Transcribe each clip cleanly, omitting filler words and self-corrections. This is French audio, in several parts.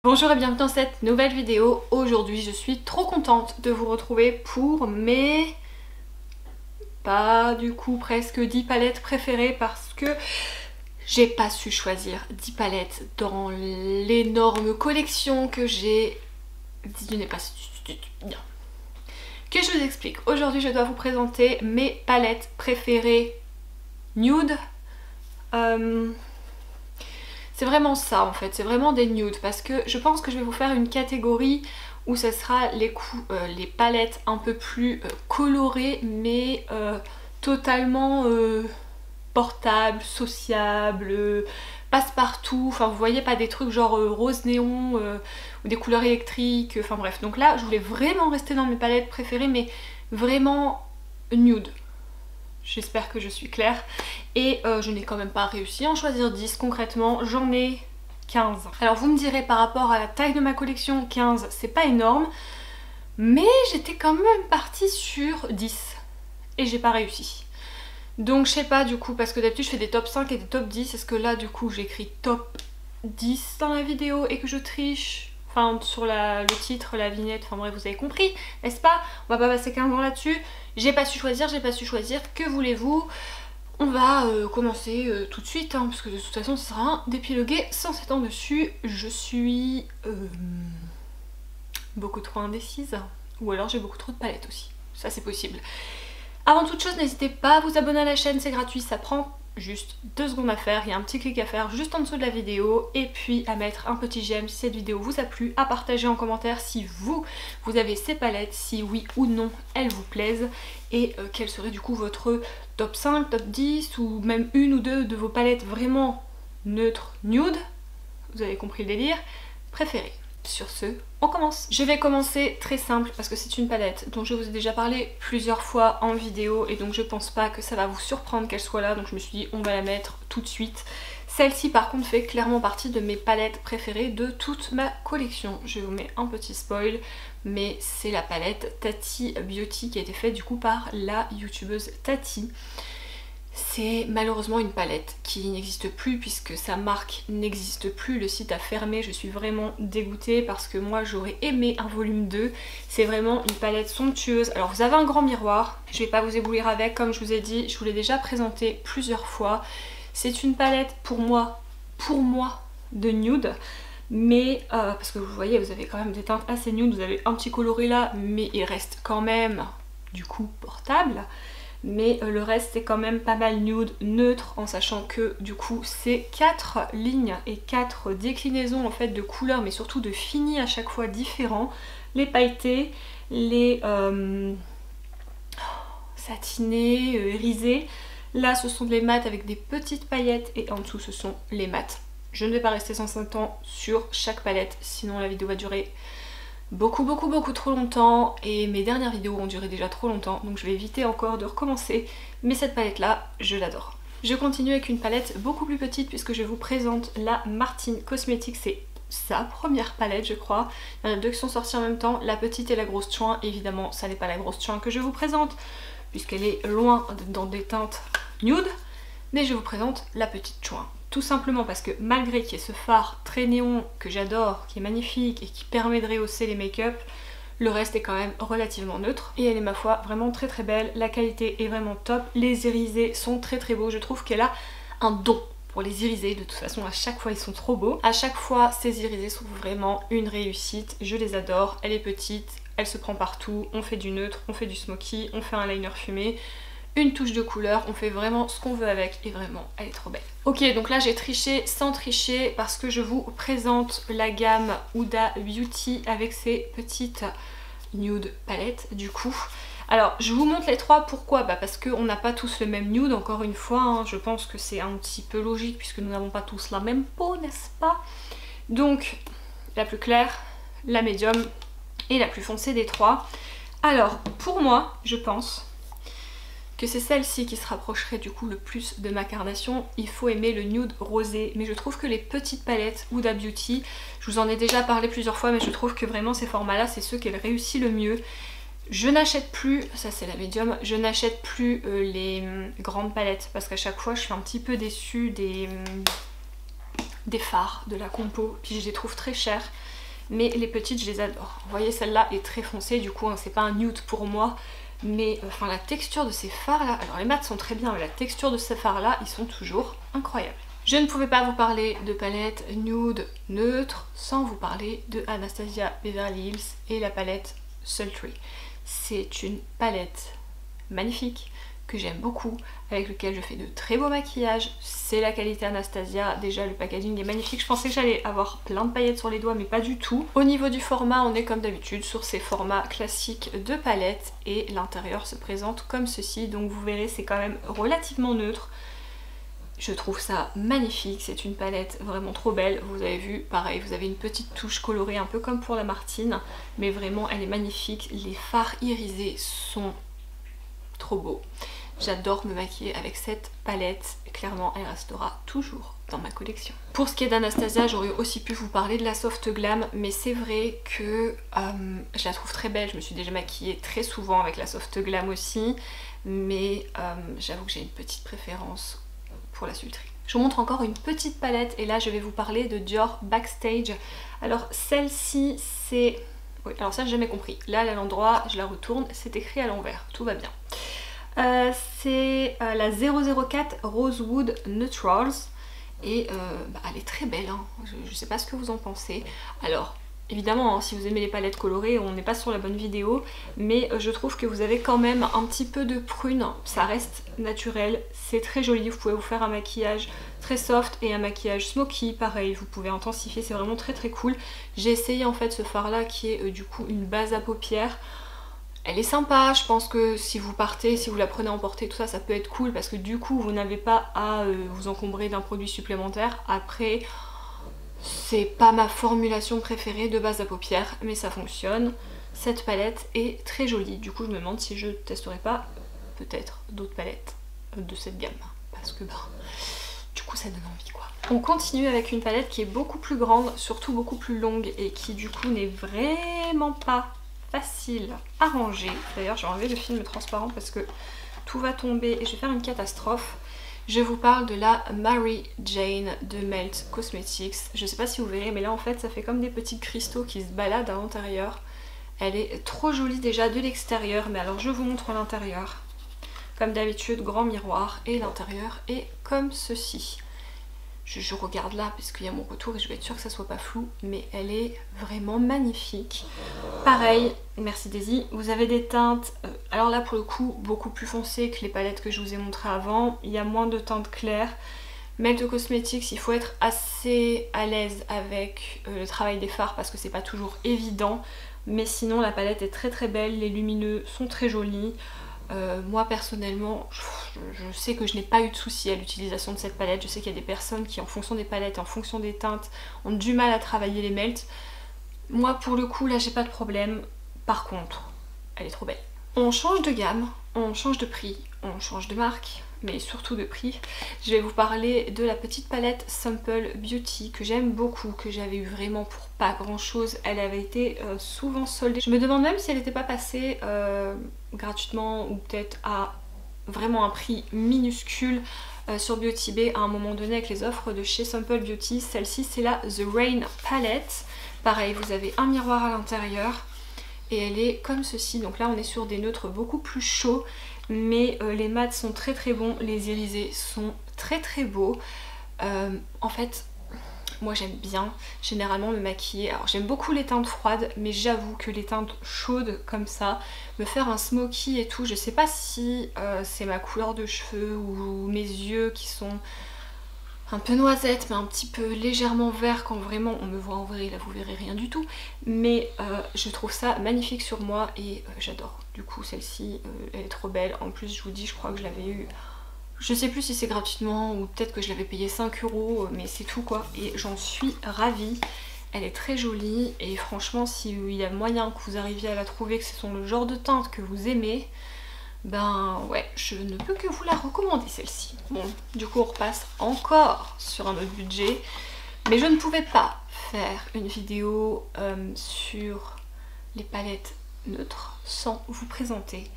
Bonjour et bienvenue dans cette nouvelle vidéo. Aujourd'hui je suis trop contente de vous retrouver pour mes... pas du coup presque 10 palettes préférées parce que j'ai pas su choisir 10 palettes dans l'énorme collection que j'ai. Que je vous explique. Aujourd'hui je dois vous présenter mes palettes préférées nude. C'est vraiment ça en fait, c'est vraiment des nudes parce que je pense que je vais vous faire une catégorie où ce sera les palettes un peu plus colorées mais totalement portables, sociables, passe-partout, enfin vous voyez, pas des trucs genre rose néon ou des couleurs électriques, enfin bref. Donc là je voulais vraiment rester dans mes palettes préférées mais vraiment nude. J'espère que je suis claire. Et je n'ai quand même pas réussi à en choisir 10 concrètement, j'en ai 15. Alors vous me direz par rapport à la taille de ma collection, 15 c'est pas énorme, mais j'étais quand même partie sur 10 et j'ai pas réussi. Donc je sais pas du coup, parce que d'habitude je fais des top 5 et des top 10, est-ce que là du coup j'écris top 10 dans la vidéo et que je triche? Enfin sur le titre, la vignette, enfin bref vous avez compris, n'est-ce pas? On va pas passer 15 ans là-dessus. J'ai pas su choisir, que voulez-vous? On va commencer tout de suite, hein, parce que de toute façon ce sera un d'épiloguer sans s'étendre dessus. Je suis beaucoup trop indécise, ou alors j'ai beaucoup trop de palettes aussi, ça c'est possible. Avant toute chose, n'hésitez pas à vous abonner à la chaîne, c'est gratuit, ça prend juste 2 secondes à faire, il y a un petit clic à faire juste en dessous de la vidéo, et puis à mettre un petit j'aime si cette vidéo vous a plu, à partager en commentaire si vous avez ces palettes, si oui ou non elles vous plaisent, et quel serait du coup votre top 5, top 10, ou même une ou deux de vos palettes vraiment neutres, nude, vous avez compris le délire, préférées. Sur ce, on commence. Je vais commencer très simple parce que c'est une palette dont je vous ai déjà parlé plusieurs fois en vidéo et donc je pense pas que ça va vous surprendre qu'elle soit là, donc je me suis dit on va la mettre tout de suite. Celle-ci par contre fait clairement partie de mes palettes préférées de toute ma collection. Je vous mets un petit spoil, mais c'est la palette Tati Beauty qui a été faite du coup par la youtubeuse Tati. C'est malheureusement une palette qui n'existe plus puisque sa marque n'existe plus, le site a fermé, je suis vraiment dégoûtée parce que moi j'aurais aimé un volume 2. C'est vraiment une palette somptueuse. Alors vous avez un grand miroir, je vais pas vous éblouir avec, comme je vous ai dit, je vous l'ai déjà présenté plusieurs fois. C'est une palette pour moi de nude, mais parce que vous voyez vous avez quand même des teintes assez nude, vous avez un petit coloré là mais il reste quand même du coup portable. Mais le reste c'est quand même pas mal nude, neutre, en sachant que du coup c'est 4 lignes et 4 déclinaisons en fait de couleurs, mais surtout de finis à chaque fois différents. Les pailletés, les satinés, irisés. Là ce sont les mats avec des petites paillettes et en dessous ce sont les mats. Je ne vais pas rester 105 ans sur chaque palette, sinon la vidéo va durer beaucoup trop longtemps et mes dernières vidéos ont duré déjà trop longtemps, donc je vais éviter encore de recommencer, mais cette palette là je l'adore. Je continue avec une palette beaucoup plus petite puisque je vous présente la Martine Cosmetics, c'est sa première palette je crois. Il y en a deux qui sont sorties en même temps, la petite et la grosse chouin. Évidemment ça n'est pas la grosse chouin que je vous présente puisqu'elle est loin dans des teintes nude, mais je vous présente la petite chouin. Tout simplement parce que malgré qu'il y ait ce fard très néon que j'adore, qui est magnifique et qui permet de rehausser les make-up, le reste est quand même relativement neutre. Et elle est ma foi vraiment très belle, la qualité est vraiment top, les irisés sont très beaux, je trouve qu'elle a un don pour les irisés, de toute façon à chaque fois ils sont trop beaux. À chaque fois ces irisés sont vraiment une réussite, je les adore, elle est petite, elle se prend partout, on fait du neutre, on fait du smoky, on fait un liner fumé, une touche de couleur, on fait vraiment ce qu'on veut avec et vraiment elle est trop belle. Ok, donc là j'ai triché sans tricher parce que je vous présente la gamme Huda Beauty avec ses petites nude palettes du coup. Alors je vous montre les trois, pourquoi? Parce qu'on n'a pas tous le même nude, encore une fois, hein, je pense que c'est un petit peu logique puisque nous n'avons pas tous la même peau, n'est-ce pas? Donc la plus claire, la médium et la plus foncée des trois. Alors pour moi, je pense que c'est celle-ci qui se rapprocherait du coup le plus de ma carnation. Il faut aimer le nude rosé, mais je trouve que les petites palettes Huda Beauty, je vous en ai déjà parlé plusieurs fois, mais je trouve que vraiment ces formats là c'est ceux qu'elle réussit le mieux. Je n'achète plus, ça c'est la médium, je n'achète plus les grandes palettes parce qu'à chaque fois je suis un petit peu déçue des fards de la compo, puis je les trouve très chers. mais les petites je les adore. Vous voyez, celle-là est très foncée, du coup hein, c'est pas un nude pour moi, mais enfin la texture de ces fards là, alors les mats sont très bien, mais la texture de ces fards là, ils sont toujours incroyables. Je ne pouvais pas vous parler de palette nude neutre sans vous parler de Anastasia Beverly Hills et la palette Sultry. C'est une palette magnifique que j'aime beaucoup, avec lequel je fais de très beaux maquillages. C'est la qualité Anastasia, déjà le packaging est magnifique. Je pensais que j'allais avoir plein de paillettes sur les doigts mais pas du tout. Au niveau du format, on est comme d'habitude sur ces formats classiques de palette et l'intérieur se présente comme ceci, donc vous verrez c'est quand même relativement neutre. Je trouve ça magnifique, c'est une palette vraiment trop belle. Vous avez vu, pareil, vous avez une petite touche colorée un peu comme pour la Martine, mais vraiment elle est magnifique. Les fards irisés sont trop beaux. J'adore me maquiller avec cette palette, clairement elle restera toujours dans ma collection. Pour ce qui est d'Anastasia, j'aurais aussi pu vous parler de la Soft Glam, mais c'est vrai que je la trouve très belle. Je me suis déjà maquillée très souvent avec la Soft Glam aussi, mais j'avoue que j'ai une petite préférence pour la Sultry. Je vous montre encore une petite palette et là je vais vous parler de Dior Backstage. Alors celle-ci c'est... Oui, alors ça j'ai jamais compris. Là à l'endroit, je la retourne, c'est écrit à l'envers, tout va bien. C'est la 004 Rosewood Neutrals et elle est très belle, hein. Je sais pas ce que vous en pensez. Alors évidemment hein, si vous aimez les palettes colorées on n'est pas sur la bonne vidéo, mais je trouve que vous avez quand même un petit peu de prune, ça reste naturel, c'est très joli, vous pouvez vous faire un maquillage très soft et un maquillage smoky, pareil, vous pouvez intensifier, c'est vraiment très très cool. J'ai essayé en fait ce fard là qui est du coup une base à paupières. Elle est sympa, je pense que si vous partez, si vous la prenez à emporter, tout ça, ça peut être cool parce que du coup vous n'avez pas à vous encombrer d'un produit supplémentaire. Après, c'est pas ma formulation préférée de base à paupières, mais ça fonctionne. Cette palette est très jolie, du coup je me demande si je testerai pas peut-être d'autres palettes de cette gamme. Parce que du coup ça donne envie quoi. On continue avec une palette qui est beaucoup plus grande, surtout beaucoup plus longue et qui du coup n'est vraiment pas facile à ranger. D'ailleurs j'ai enlevé le film transparent parce que tout va tomber et je vais faire une catastrophe. Je vous parle de la Mary Jane de Melt Cosmetics. Je sais pas si vous verrez mais là en fait ça fait comme des petits cristaux qui se baladent à l'intérieur. Elle est trop jolie déjà de l'extérieur, mais alors je vous montre l'intérieur. Comme d'habitude, grand miroir et l'intérieur est comme ceci. Je regarde là parce qu'il y a mon retour et je vais être sûre que ça soit pas flou, mais elle est vraiment magnifique. Pareil, merci Daisy, vous avez des teintes, alors là pour le coup beaucoup plus foncées que les palettes que je vous ai montrées avant, il y a moins de teintes claires. Melt Cosmetics, il faut être assez à l'aise avec le travail des fards parce que c'est pas toujours évident, mais sinon la palette est très très belle, les lumineux sont très jolis. Moi personnellement je sais que je n'ai pas eu de soucis à l'utilisation de cette palette. Je sais qu'il y a des personnes qui en fonction des palettes, en fonction des teintes ont du mal à travailler les melts. Moi pour le coup là j'ai pas de problème. Par contre elle est trop belle. On change de gamme, on change de prix, on change de marque, mais surtout de prix. Je vais vous parler de la petite palette Simple Beauty que j'aime beaucoup, que j'avais eu vraiment pour pas grand chose. Elle avait été souvent soldée. Je me demande même si elle n'était pas passée gratuitement ou peut-être à vraiment un prix minuscule sur Beauty Bay à un moment donné avec les offres de chez Simple Beauty. Celle-ci c'est la The Rain Palette. Pareil, vous avez un miroir à l'intérieur et elle est comme ceci. Donc là on est sur des neutres beaucoup plus chauds, mais les mats sont très très bons, les irisés sont très très beaux. En fait moi j'aime bien généralement me maquiller, alors j'aime beaucoup les teintes froides, mais j'avoue que les teintes chaudes comme ça, me faire un smoky et tout, je sais pas si c'est ma couleur de cheveux ou mes yeux qui sont un peu noisette mais un petit peu légèrement vert quand vraiment on me voit en vrai, là vous verrez rien du tout, mais je trouve ça magnifique sur moi et j'adore. Du coup celle-ci elle est trop belle, en plus je vous dis je crois que je l'avais eu, je sais plus si c'est gratuitement ou peut-être que je l'avais payé 5 €, mais c'est tout quoi, et j'en suis ravie. Elle est très jolie et franchement s'il y a moyen que vous arriviez à la trouver, que ce sont le genre de teinte que vous aimez, ben ouais, je ne peux que vous la recommander celle-ci. Bon, du coup on repasse encore sur un autre budget, mais je ne pouvais pas faire une vidéo sur les palettes neutres sans vous présenter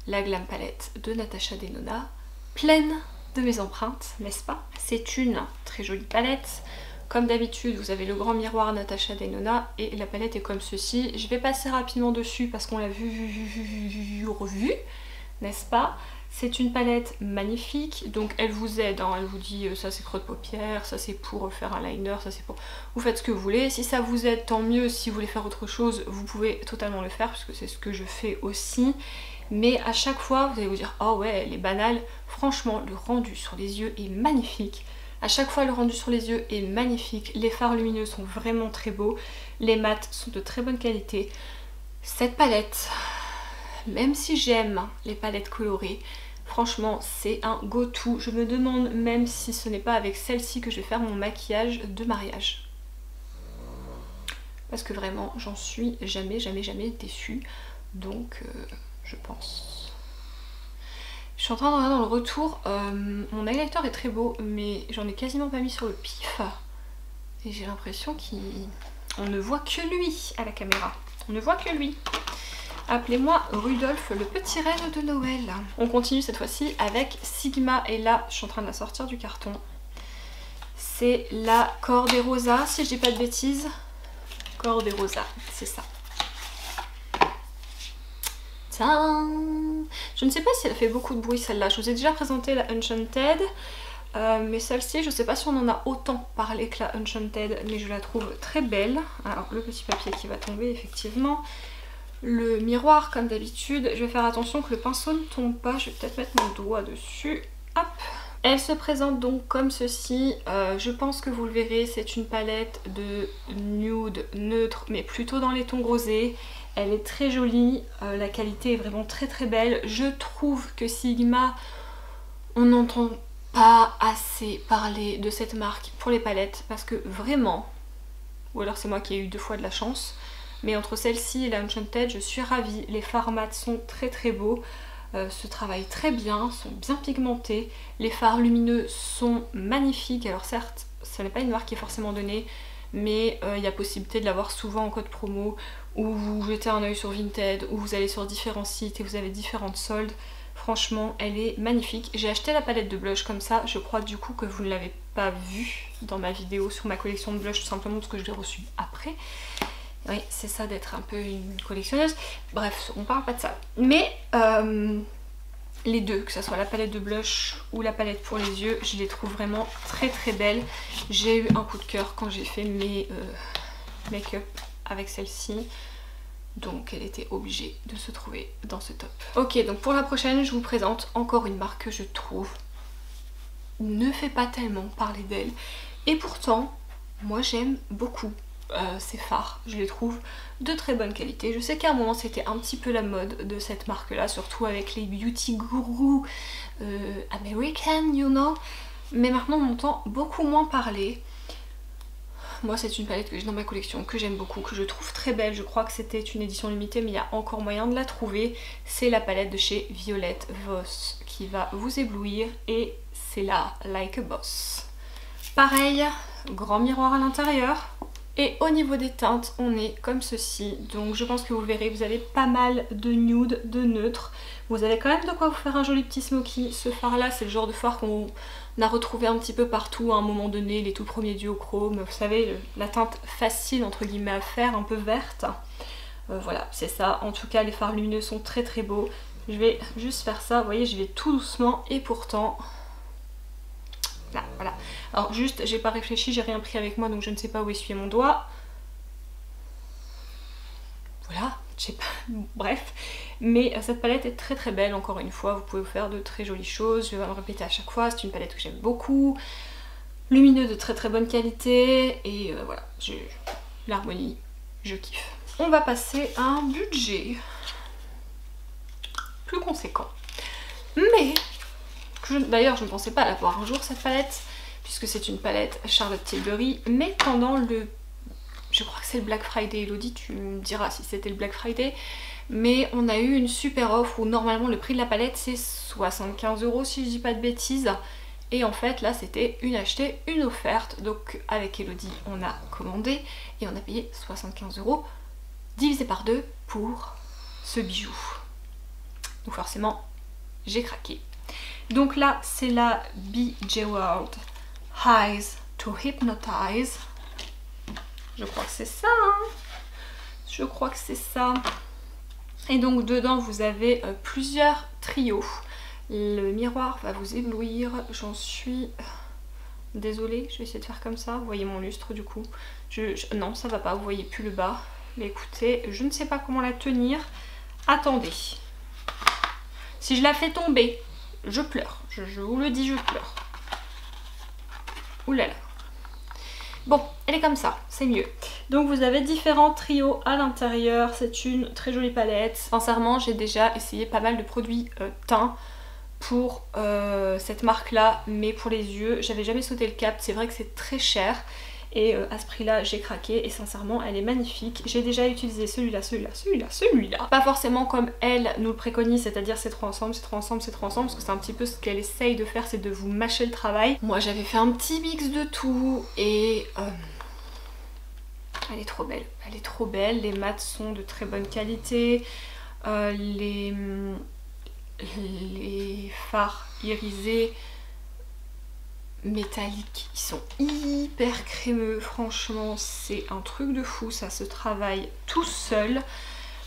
la Glam Palette de Natasha Denona, pleine de mes empreintes, n'est-ce pas? C'est une très jolie palette Comme d'habitude, vous avez le grand miroir Natasha Denona et la palette est comme ceci. Je vais passer rapidement dessus parce qu'on l'a revu, n'est-ce pas? C'est une palette magnifique, donc elle vous aide, hein, elle vous dit ça c'est creux de paupières, ça c'est pour faire un liner, ça c'est pour... Vous faites ce que vous voulez, si ça vous aide tant mieux, si vous voulez faire autre chose, vous pouvez totalement le faire, puisque c'est ce que je fais aussi. Mais à chaque fois, vous allez vous dire « Oh ouais, elle est banale », franchement, le rendu sur les yeux est magnifique. À chaque fois, le rendu sur les yeux est magnifique, les fards lumineux sont vraiment très beaux, les mats sont de très bonne qualité. Cette palette, même si j'aime les palettes colorées, franchement c'est un go-to. Je me demande même si ce n'est pas avec celle-ci que je vais faire mon maquillage de mariage. Parce que vraiment j'en suis jamais déçue. Donc je pense. Je suis en train de regarder dans le retour. Mon highlighter est très beau mais j'en ai quasiment pas mis sur le pif. Et j'ai l'impression qu'on ne voit que lui à la caméra. On ne voit que lui. Appelez-moi Rudolph, le petit reine de Noël. On continue cette fois-ci avec Sigma et là je suis en train de la sortir du carton. C'est la Corde Rosa, si je dis pas de bêtises. Corde Rosa, c'est ça. Tadam! Je ne sais pas si elle fait beaucoup de bruit celle-là. Je vous ai déjà présenté la Enchanted. Mais celle-ci, je ne sais pas si on en a autant parlé que la Enchanted, mais je la trouve très belle. Alors le petit papier qui va tomber effectivement. Le miroir comme d'habitude, je vais faire attention que le pinceau ne tombe pas, je vais peut-être mettre mon doigt dessus, hop. Elle se présente donc comme ceci, je pense que vous le verrez, c'est une palette de nude neutre mais plutôt dans les tons rosés. Elle est très jolie, la qualité est vraiment très belle. Je trouve que Sigma, on n'entend pas assez parler de cette marque pour les palettes parce que vraiment, ou alors c'est moi qui ai eu 2 fois de la chance, mais entre celle-ci et la Enchanted, je suis ravie. Les fards mat sont très beaux, se travaillent très bien, sont bien pigmentés. Les fards lumineux sont magnifiques. Alors certes, ce n'est pas une marque qui est forcément donnée, mais il y a possibilité de l'avoir souvent en code promo, ou vous jetez un œil sur Vinted, ou vous allez sur différents sites et vous avez différentes soldes. Franchement, elle est magnifique. J'ai acheté la palette de blush comme ça. Je crois du coup que vous ne l'avez pas vue dans ma vidéo sur ma collection de blush, tout simplement parce que je l'ai reçue après. Oui, c'est ça d'être un peu une collectionneuse. Bref, on parle pas de ça. Mais les deux, que ce soit la palette de blush ou la palette pour les yeux, je les trouve vraiment très belles. J'ai eu un coup de cœur quand j'ai fait mes make-up avec celle-ci. Donc elle était obligée de se trouver dans ce top. Ok, donc pour la prochaine, je vous présente encore une marque que je trouve ne fait pas tellement parler d'elle. Et pourtant, moi j'aime beaucoup. Ces fards, je les trouve de très bonne qualité. Je sais qu'à un moment c'était un petit peu la mode de cette marque là, surtout avec les beauty gurus American, you know, mais maintenant on entend beaucoup moins parler. Moi c'est une palette que j'ai dans ma collection, que j'aime beaucoup, que je trouve très belle. Je crois que c'était une édition limitée mais il y a encore moyen de la trouver. C'est la palette de chez Violette Voss qui va vous éblouir et c'est la Like a Boss. Pareil, grand miroir à l'intérieur. Et au niveau des teintes, on est comme ceci. Donc je pense que vous verrez, vous avez pas mal de nude, de neutre. Vous avez quand même de quoi vous faire un joli petit smoky. Ce fard là, c'est le genre de fard qu'on a retrouvé un petit peu partout à un moment donné, les tout premiers duochrome. Vous savez, la teinte facile entre guillemets à faire, un peu verte. Voilà, c'est ça. En tout cas, les fards lumineux sont très beaux. Je vais juste faire ça, vous voyez, je vais tout doucement et pourtant... Là, voilà. Alors juste, j'ai pas réfléchi, j'ai rien pris avec moi donc je ne sais pas où essuyer mon doigt. Voilà, je sais pas, bref. Mais cette palette est très belle, encore une fois, vous pouvez vous faire de très jolies choses. Je vais me répéter à chaque fois, c'est une palette que j'aime beaucoup. Lumineux de très bonne qualité et voilà, l'harmonie, je kiffe. On va passer à un budget plus conséquent. Mais... d'ailleurs je ne pensais pas la voir un jour cette palette puisque c'est une palette Charlotte Tilbury, mais pendant le... je crois que c'est le Black Friday, Elodie tu me diras si c'était le Black Friday, mais on a eu une super offre où normalement le prix de la palette c'est 75 € si je dis pas de bêtises, et en fait là c'était une achetée, une offerte, donc avec Elodie on a commandé et on a payé 75 € divisé par 2 pour ce bijou. Donc forcément j'ai craqué. Donc là c'est la B. Jeweled Eyes to Hypnotize. Je crois que c'est ça, hein. Je crois que c'est ça. Et donc dedans vous avez plusieurs trios. Le miroir va vous éblouir, j'en suis désolée, je vais essayer de faire comme ça. Vous voyez mon lustre du coup. Non, ça va pas, vous voyez plus le bas. Mais écoutez, je ne sais pas comment la tenir. Attendez. Si je la fais tomber, je pleure. Je vous le dis, je pleure. Ouh là là. Bon, elle est comme ça, c'est mieux. Donc vous avez différents trios à l'intérieur, c'est une très jolie palette. Sincèrement, j'ai déjà essayé pas mal de produits teints pour cette marque là, mais pour les yeux, j'avais jamais sauté le cap. C'est vrai que c'est très cher et à ce prix là j'ai craqué et sincèrement elle est magnifique. J'ai déjà utilisé celui-là, celui-là. Pas forcément comme elle nous le préconise, c'est-à-dire ces trois ensemble, ces trois ensemble, ces trois ensemble, parce que c'est un petit peu ce qu'elle essaye de faire, c'est de vous mâcher le travail. Moi j'avais fait un petit mix de tout et elle est trop belle, elle est trop belle. Les mats sont de très bonne qualité, les fards irisés métalliques, ils sont hyper crémeux, franchement c'est un truc de fou, ça se travaille tout seul.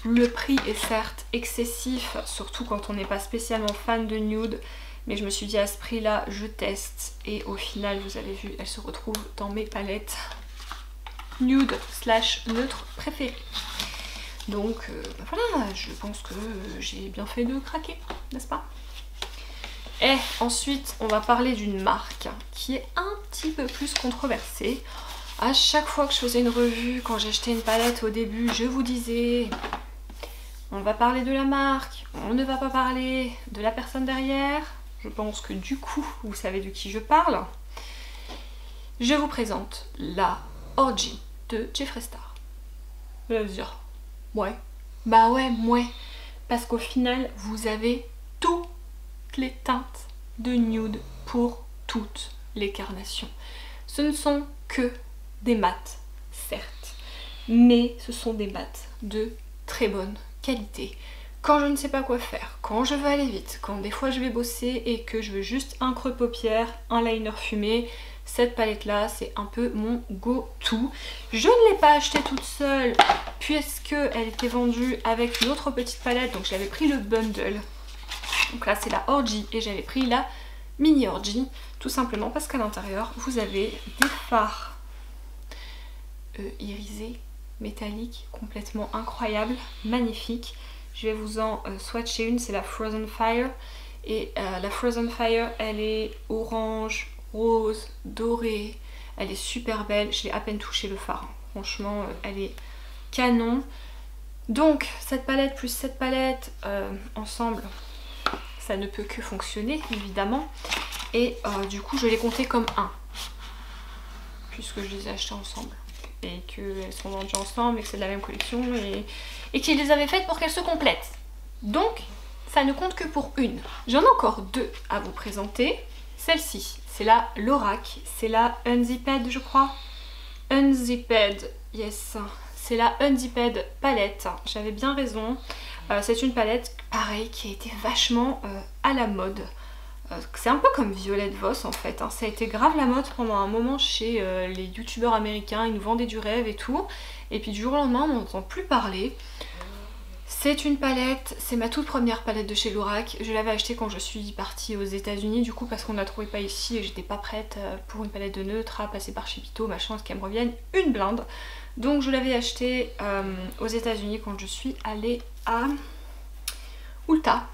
Le prix est certes excessif, surtout quand on n'est pas spécialement fan de nude, mais je me suis dit à ce prix là je teste et au final vous avez vu elle se retrouve dans mes palettes nude slash neutre préférées. Donc voilà, je pense que j'ai bien fait de craquer, n'est-ce pas? Et ensuite, on va parler d'une marque qui est un petit peu plus controversée. À chaque fois que je faisais une revue, quand j'achetais une palette au début, je vous disais on va parler de la marque, on ne va pas parler de la personne derrière. Je pense que du coup, vous savez de qui je parle. Je vous présente la Orgy de Jeffree Star. Vous allez vous dire, ouais, bah ouais, parce qu'au final, vous avez toutes les teintes de nude pour toutes les carnations. Ce ne sont que des mats, certes, mais ce sont des mats de très bonne qualité. Quand je ne sais pas quoi faire, quand je veux aller vite, quand des fois je vais bosser et que je veux juste un creux paupière, un liner fumé, cette palette là c'est un peu mon go-to. Je ne l'ai pas achetée toute seule puisque elle était vendue avec une autre petite palette, donc j'avais pris le bundle. Donc là c'est la Orgy et j'avais pris la mini Orgy, tout simplement parce qu'à l'intérieur vous avez des fards irisés, métalliques, complètement incroyables, magnifiques. Je vais vous en swatcher une, c'est la Frozen Fire. Et la Frozen Fire, elle est orange, rose, dorée. Elle est super belle. Je l'ai à peine touché le fard. Franchement, elle est canon. Donc, cette palette plus cette palette, ensemble, ça ne peut que fonctionner, évidemment. Et du coup, je les comptais comme un. Puisque je les ai achetées ensemble. Et qu'elles sont vendues ensemble et que c'est de la même collection et qu'ils les avaient faites pour qu'elles se complètent. Donc ça ne compte que pour une. J'en ai encore deux à vous présenter. Celle-ci, c'est la Lorac, c'est la Unzipped je crois. Unzipped, yes. C'est la Unzipped palette, j'avais bien raison. C'est une palette, pareil, qui a été vachement à la mode. C'est un peu comme Violette Voss en fait, hein. Ça a été grave la mode pendant un moment chez les youtubeurs américains, ils nous vendaient du rêve et tout. Et puis du jour au lendemain on n'entend plus parler. C'est une palette, c'est ma toute première palette de chez Lorac. Je l'avais achetée quand je suis partie aux États-Unis du coup parce qu'on ne la trouvait pas ici et j'étais pas prête pour une palette de neutre à passer par chez Pito, machin, ce qu'elle me revienne une blinde. Donc je l'avais achetée aux États-Unis quand je suis allée à Ulta.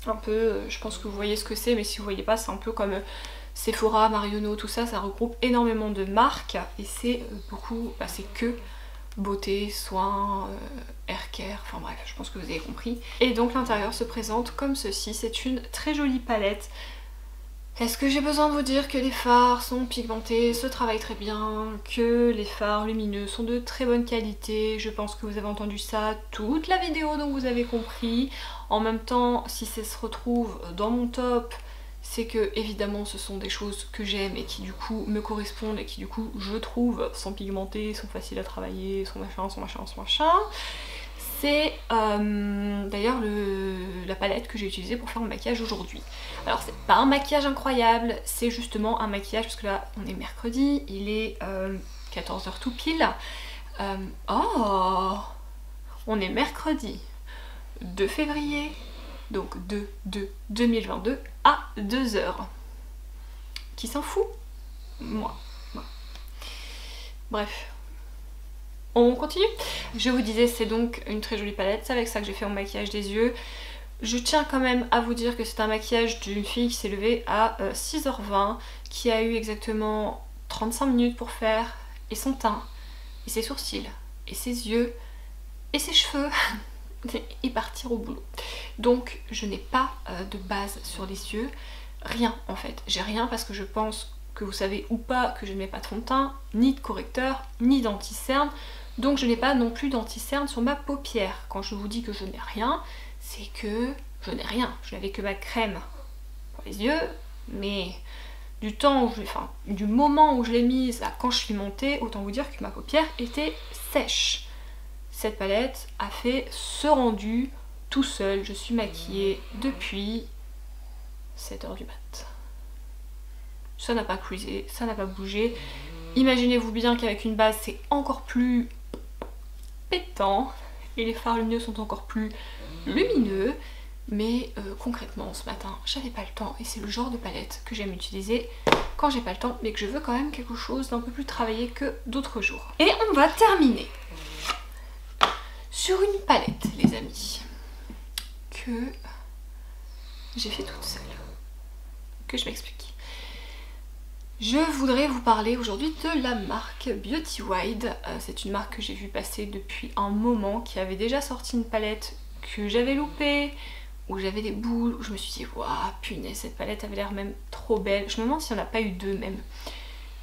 Un peu, je pense que vous voyez ce que c'est, mais si vous voyez pas, c'est un peu comme Sephora, Marionneau, tout ça, ça regroupe énormément de marques et c'est beaucoup, bah, c'est que beauté, soins, haircare, enfin bref, je pense que vous avez compris. Et donc l'intérieur se présente comme ceci, c'est une très jolie palette. Est-ce que j'ai besoin de vous dire que les fards sont pigmentés, se travaillent très bien, que les fards lumineux sont de très bonne qualité? Je pense que vous avez entendu ça toute la vidéo, donc vous avez compris. En même temps, si ça se retrouve dans mon top, c'est que évidemment ce sont des choses que j'aime et qui du coup me correspondent et qui du coup je trouve sont pigmentées, sont faciles à travailler, sont machin, sont machin, sont machin. c'est d'ailleurs la palette que j'ai utilisée pour faire mon maquillage aujourd'hui. Alors c'est pas un maquillage incroyable, c'est justement un maquillage, parce que là on est mercredi, il est 14h tout pile. Oh, on est mercredi 2 février, donc 2022 à 2h. Qui s'en fout? Moi. Bref. On continue. Je vous disais, c'est donc une très jolie palette, c'est avec ça que j'ai fait mon maquillage des yeux. Je tiens quand même à vous dire que c'est un maquillage d'une fille qui s'est levée à 6h20, qui a eu exactement 35 minutes pour faire, et son teint, et ses sourcils, et ses yeux, et ses cheveux, et partir au boulot. Donc je n'ai pas de base sur les yeux, rien en fait. J'ai rien parce que je pense que vous savez ou pas que je ne mets pas de fond de teint, ni de correcteur, ni d'anti-cerne. Donc je n'ai pas non plus d'anti-cerne sur ma paupière. Quand je vous dis que je n'ai rien, c'est que je n'ai rien. Je n'avais que ma crème pour les yeux, mais du moment où je l'ai mise à quand je suis montée, autant vous dire que ma paupière était sèche. Cette palette a fait ce rendu tout seul. Je suis maquillée depuis 7h du mat. Ça n'a pas cruisé, ça n'a pas bougé. Imaginez-vous bien qu'avec une base c'est encore plus pétant et les fards lumineux sont encore plus lumineux. Mais concrètement ce matin j'avais pas le temps et c'est le genre de palette que j'aime utiliser quand j'ai pas le temps mais que je veux quand même quelque chose d'un peu plus travaillé que d'autres jours. Et on va terminer sur une palette les amis que j'ai fait toute seule. Que je m'explique. Je voudrais vous parler aujourd'hui de la marque Beauty Wild. C'est une marque que j'ai vu passer depuis un moment, qui avait déjà sorti une palette que j'avais loupée, où j'avais des boules, où je me suis dit waouh punaise, cette palette avait l'air même trop belle. Je me demande s'il n'y en a pas eu deux même.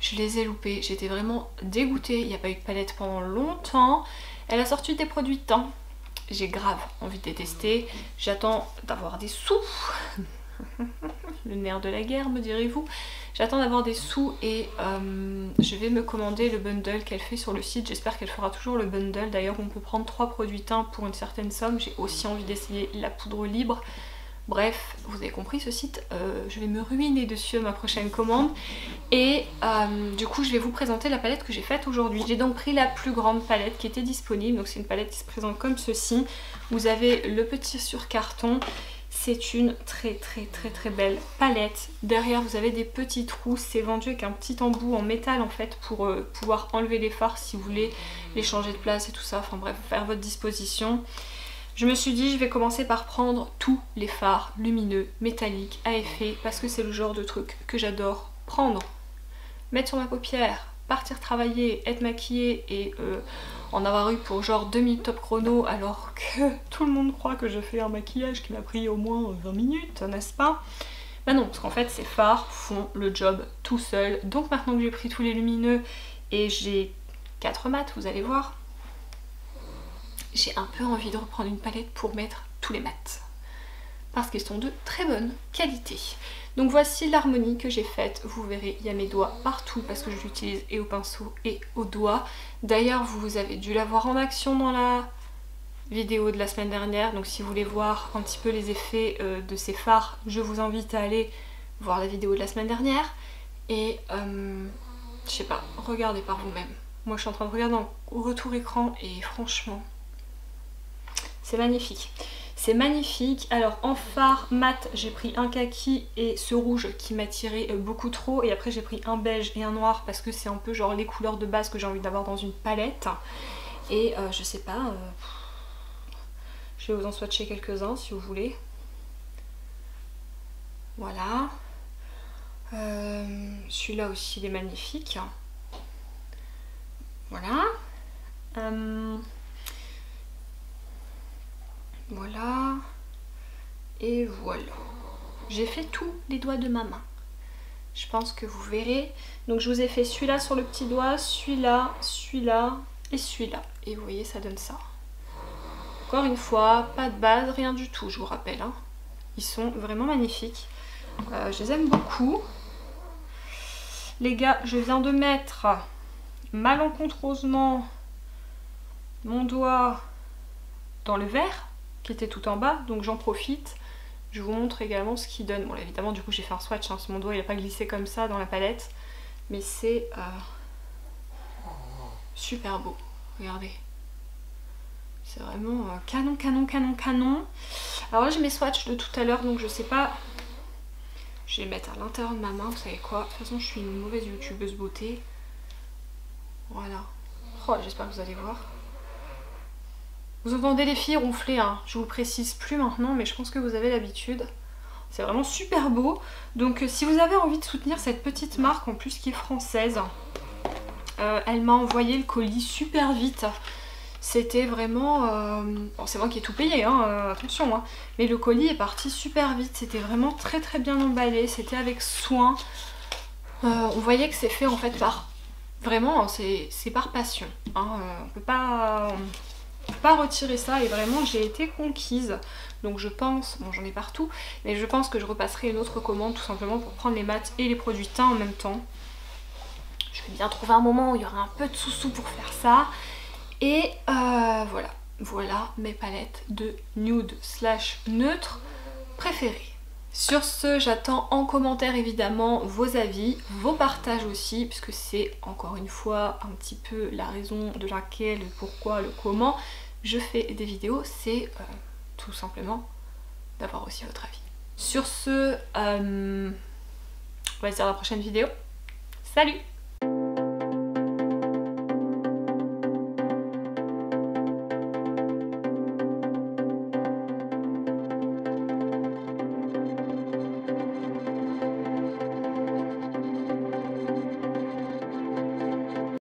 Je les ai loupées, j'étais vraiment dégoûtée, il n'y a pas eu de palette pendant longtemps. Elle a sorti des produits temps. J'ai grave envie de les tester. J'attends d'avoir des sous. Le nerf de la guerre me direz-vous. J'attends d'avoir des sous et je vais me commander le bundle qu'elle fait sur le site. J'espère qu'elle fera toujours le bundle. D'ailleurs on peut prendre 3 produits teints pour une certaine somme. J'ai aussi envie d'essayer la poudre libre. Bref, vous avez compris ce site, je vais me ruiner dessus à ma prochaine commande. Et du coup je vais vous présenter la palette que j'ai faite aujourd'hui. J'ai donc pris la plus grande palette qui était disponible. Donc c'est une palette qui se présente comme ceci. Vous avez le petit sur carton. C'est une très belle palette. Derrière vous avez des petits trous, c'est vendu avec un petit embout en métal en fait pour pouvoir enlever les fards si vous voulez les changer de place et tout ça. Enfin bref, faire votre disposition. Je me suis dit je vais commencer par prendre tous les fards lumineux, métalliques, à effet, parce que c'est le genre de truc que j'adore prendre. Mettre sur ma paupière, partir travailler, être maquillée et en avoir eu pour genre 2 minutes top chrono alors que tout le monde croit que je fais un maquillage qui m'a pris au moins 20 minutes, n'est-ce pas? Bah non, parce qu'en fait ces fards font le job tout seul. Donc maintenant que j'ai pris tous les lumineux et j'ai 4 mats, vous allez voir, j'ai un peu envie de reprendre une palette pour mettre tous les mats. Parce qu'ils sont de très bonne qualité. Donc voici l'harmonie que j'ai faite. Vous verrez, il y a mes doigts partout parce que je l'utilise et au pinceau et au doigt. D'ailleurs, vous avez dû la voir en action dans la vidéo de la semaine dernière. Donc si vous voulez voir un petit peu les effets de ces fards, je vous invite à aller voir la vidéo de la semaine dernière. Et je sais pas, regardez par vous-même. Moi je suis en train de regarder en retour écran et franchement, c'est magnifique. C'est magnifique. Alors en fard mat, j'ai pris un kaki et ce rouge qui m'attirait beaucoup trop. Et après j'ai pris un beige et un noir parce que c'est un peu genre les couleurs de base que j'ai envie d'avoir dans une palette. Et je sais pas, je vais vous en swatcher quelques-uns si vous voulez. Voilà. Celui-là aussi il est magnifique. Voilà. Voilà. Et voilà. J'ai fait tous les doigts de ma main. Je pense que vous verrez. Donc je vous ai fait celui-là sur le petit doigt, celui-là, celui-là et celui-là. Et vous voyez, ça donne ça. Encore une fois, pas de base, rien du tout, je vous rappelle. Hein. Ils sont vraiment magnifiques. Je les aime beaucoup. Les gars, je viens de mettre malencontreusement mon doigt dans le vert qui était tout en bas, donc j'en profite. Je vous montre également ce qu'il donne. Bon là, évidemment du coup j'ai fait un swatch, hein, mon doigt il n'a pas glissé comme ça dans la palette, mais c'est super beau, regardez. C'est vraiment canon, canon, canon, canon. Alors là j'ai mes swatchs de tout à l'heure, donc je sais pas. Je vais les mettre à l'intérieur de ma main, vous savez quoi. De toute façon je suis une mauvaise youtubeuse beauté. Voilà. Oh, j'espère que vous allez voir. Vous entendez les filles ronfler, hein. Je vous précise plus maintenant, mais je pense que vous avez l'habitude. C'est vraiment super beau. Donc si vous avez envie de soutenir cette petite marque, en plus qui est française, elle m'a envoyé le colis super vite. C'était vraiment... Bon, c'est moi qui ai tout payé, hein, attention, hein. Mais le colis est parti super vite. C'était vraiment très très bien emballé. C'était avec soin. On voyait que c'est fait en fait par... Vraiment, c'est par passion. Hein. On peut pas retirer ça. Et vraiment, j'ai été conquise. Donc je pense... Bon, j'en ai partout. Mais je pense que je repasserai une autre commande tout simplement pour prendre les mats et les produits teints en même temps. Je vais bien trouver un moment où il y aura un peu de sous-sous pour faire ça. Et voilà. Voilà mes palettes de nude / neutre préférées. Sur ce, j'attends en commentaire évidemment vos avis, vos partages aussi, puisque c'est encore une fois un petit peu la raison de laquelle, le pourquoi, le comment je fais des vidéos, c'est tout simplement d'avoir aussi votre avis. Sur ce, on va se dire à la prochaine vidéo. Salut!